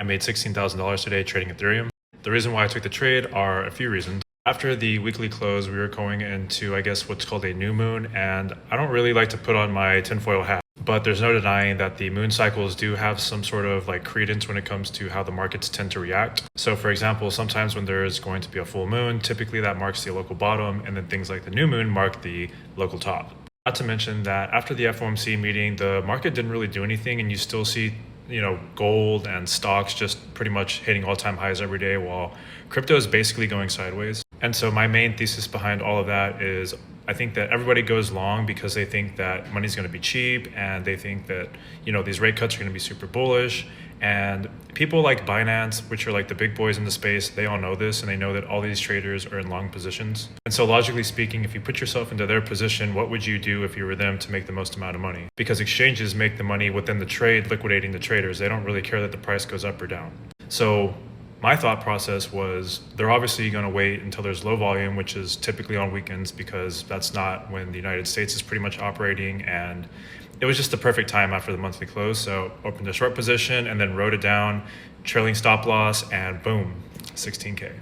I made $16,000 today trading Ethereum. The reason why I took the trade are a few reasons. After the weekly close, we were going into, I guess, what's called a new moon, and I don't really like to put on my tinfoil hat, but there's no denying that the moon cycles do have some sort of like credence when it comes to how the markets tend to react. So for example, sometimes when there is going to be a full moon, typically that marks the local bottom, and then things like the new moon mark the local top. Not to mention that after the FOMC meeting, the market didn't really do anything, and you still see gold and stocks just pretty much hitting all-time highs every day while crypto is basically going sideways. And so my main thesis behind all of that is I think that everybody goes long because they think that money's going to be cheap, and they think that these rate cuts are going to be super bullish. And people like Binance, which are like the big boys in the space, they all know this, and they know that all these traders are in long positions. And so logically speaking, if you put yourself into their position, what would you do if you were them to make the most amount of money? Because exchanges make the money within the trade, liquidating the traders. They don't really care that the price goes up or down. So my thought process was they're obviously going to wait until there's low volume, which is typically on weekends, because that's not when the United States is pretty much operating. And it was just the perfect time after the monthly close. So opened a short position and then wrote it down, trailing stop loss, and boom, 16K.